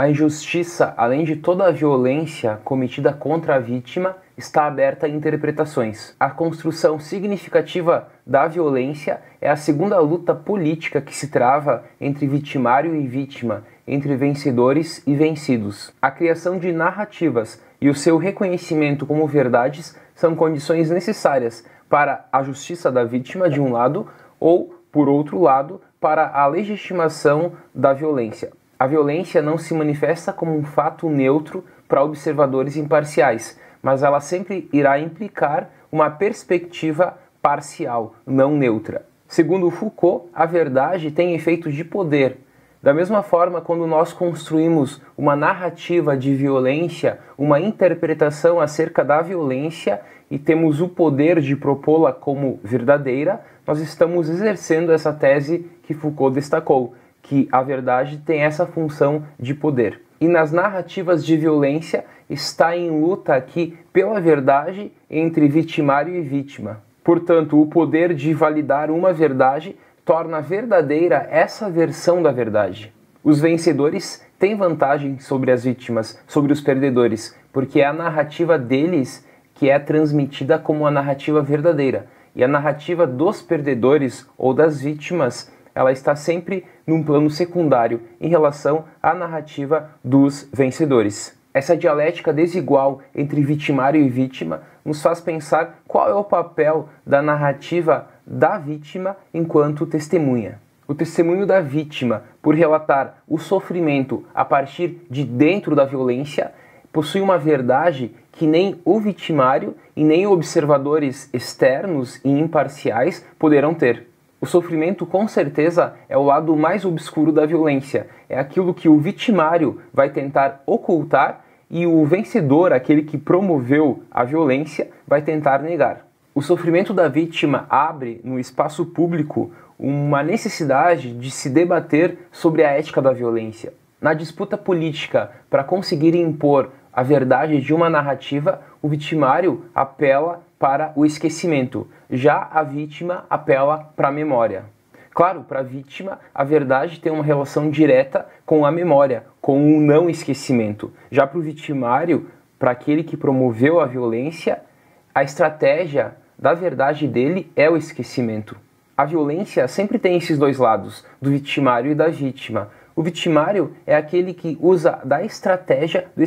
A injustiça, além de toda a violência cometida contra a vítima, está aberta a interpretações. A construção significativa da violência é a segunda luta política que se trava entre vitimário e vítima, entre vencedores e vencidos. A criação de narrativas e o seu reconhecimento como verdades são condições necessárias para a justiça da vítima, de um lado, ou, por outro lado, para a legitimação da violência. A violência não se manifesta como um fato neutro para observadores imparciais, mas ela sempre irá implicar uma perspectiva parcial, não neutra. Segundo Foucault, a verdade tem efeito de poder. Da mesma forma, quando nós construímos uma narrativa de violência, uma interpretação acerca da violência e temos o poder de propô-la como verdadeira, nós estamos exercendo essa tese que Foucault destacou, que a verdade tem essa função de poder. E nas narrativas de violência está em luta aqui pela verdade entre vitimário e vítima. Portanto, o poder de validar uma verdade torna verdadeira essa versão da verdade. Os vencedores têm vantagem sobre as vítimas, sobre os perdedores, porque é a narrativa deles que é transmitida como a narrativa verdadeira. E a narrativa dos perdedores ou das vítimas, ela está sempre num plano secundário em relação à narrativa dos vencedores. Essa dialética desigual entre vitimário e vítima nos faz pensar qual é o papel da narrativa da vítima enquanto testemunha. O testemunho da vítima, por relatar o sofrimento a partir de dentro da violência, possui uma verdade que nem o vitimário e nem observadores externos e imparciais poderão ter. O sofrimento, com certeza, é o lado mais obscuro da violência. É aquilo que o vitimário vai tentar ocultar e o vencedor, aquele que promoveu a violência, vai tentar negar. O sofrimento da vítima abre, no espaço público, uma necessidade de se debater sobre a ética da violência. Na disputa política, para conseguir impor a verdade de uma narrativa, o vitimário apela para o esquecimento, já a vítima apela para a memória. Claro, para a vítima, a verdade tem uma relação direta com a memória, com o não esquecimento. Já para o vitimário, para aquele que promoveu a violência, a estratégia da verdade dele é o esquecimento. A violência sempre tem esses dois lados, do vitimário e da vítima. O vitimário é aquele que usa da estratégia do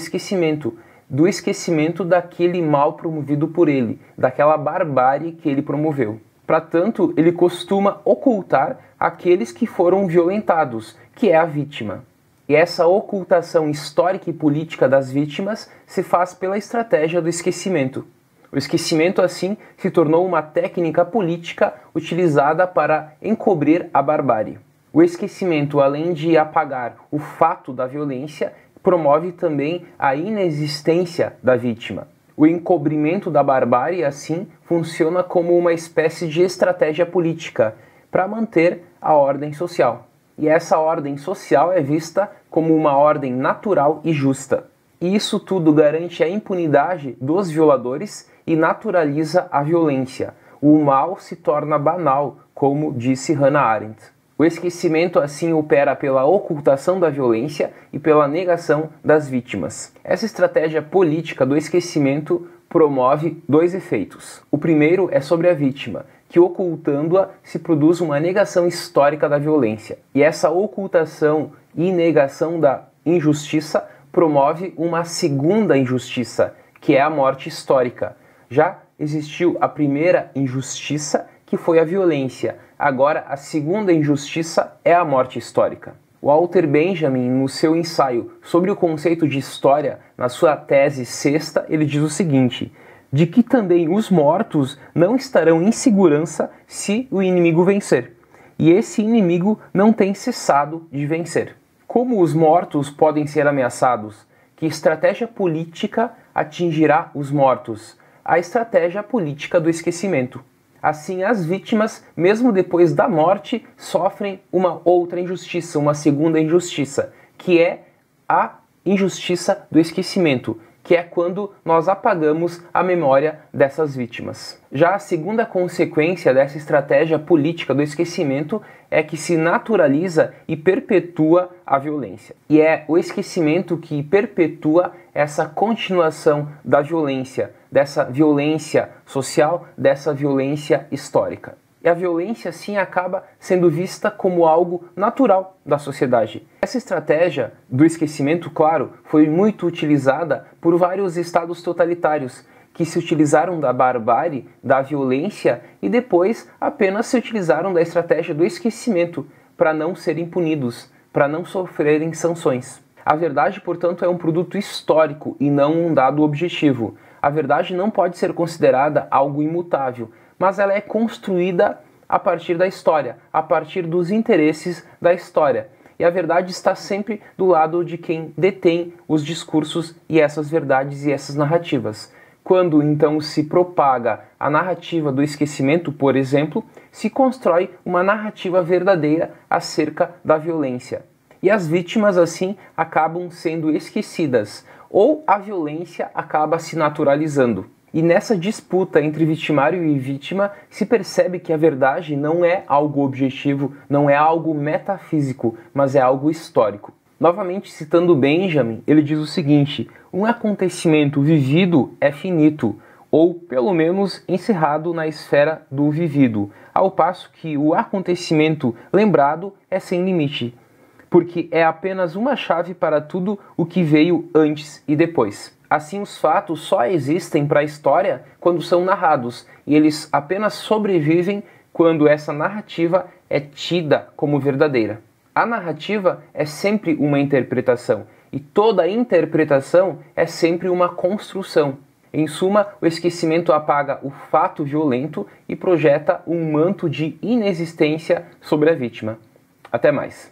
esquecimento daquele mal promovido por ele, daquela barbárie que ele promoveu. Para tanto, ele costuma ocultar aqueles que foram violentados, que é a vítima. E essa ocultação histórica e política das vítimas se faz pela estratégia do esquecimento. O esquecimento, assim, se tornou uma técnica política utilizada para encobrir a barbárie. O esquecimento, além de apagar o fato da violência, promove também a inexistência da vítima. O encobrimento da barbárie, assim, funciona como uma espécie de estratégia política para manter a ordem social. E essa ordem social é vista como uma ordem natural e justa. E isso tudo garante a impunidade dos violadores e naturaliza a violência. O mal se torna banal, como disse Hannah Arendt. O esquecimento assim opera pela ocultação da violência e pela negação das vítimas. Essa estratégia política do esquecimento promove dois efeitos. O primeiro é sobre a vítima, que ocultando-a se produz uma negação histórica da violência. E essa ocultação e negação da injustiça promove uma segunda injustiça, que é a morte histórica. Já existiu a primeira injustiça, que foi a violência. Agora, a segunda injustiça é a morte histórica. Walter Benjamin, no seu ensaio sobre o conceito de história, na sua tese sexta, ele diz o seguinte: de que também os mortos não estarão em segurança se o inimigo vencer. E esse inimigo não tem cessado de vencer. Como os mortos podem ser ameaçados? Que estratégia política atingirá os mortos? A estratégia política do esquecimento. Assim, as vítimas, mesmo depois da morte, sofrem uma outra injustiça, uma segunda injustiça, que é a injustiça do esquecimento, que é quando nós apagamos a memória dessas vítimas. Já a segunda consequência dessa estratégia política do esquecimento é que se naturaliza e perpetua a violência. E é o esquecimento que perpetua essa continuação da violência, dessa violência social, dessa violência histórica. E a violência, sim, acaba sendo vista como algo natural da sociedade. Essa estratégia do esquecimento, claro, foi muito utilizada por vários estados totalitários que se utilizaram da barbárie, da violência e depois apenas se utilizaram da estratégia do esquecimento para não serem punidos, para não sofrerem sanções. A verdade, portanto, é um produto histórico e não um dado objetivo. A verdade não pode ser considerada algo imutável, mas ela é construída a partir da história, a partir dos interesses da história. E a verdade está sempre do lado de quem detém os discursos e essas verdades e essas narrativas. Quando então se propaga a narrativa do esquecimento, por exemplo, se constrói uma narrativa verdadeira acerca da violência. E as vítimas, assim, acabam sendo esquecidas, ou a violência acaba se naturalizando. E nessa disputa entre vitimário e vítima, se percebe que a verdade não é algo objetivo, não é algo metafísico, mas é algo histórico. Novamente citando Benjamin, ele diz o seguinte: um acontecimento vivido é finito, ou pelo menos encerrado na esfera do vivido, ao passo que o acontecimento lembrado é sem limite, porque é apenas uma chave para tudo o que veio antes e depois. Assim, os fatos só existem para a história quando são narrados, e eles apenas sobrevivem quando essa narrativa é tida como verdadeira. A narrativa é sempre uma interpretação, e toda interpretação é sempre uma construção. Em suma, o esquecimento apaga o fato violento e projeta um manto de inexistência sobre a vítima. Até mais.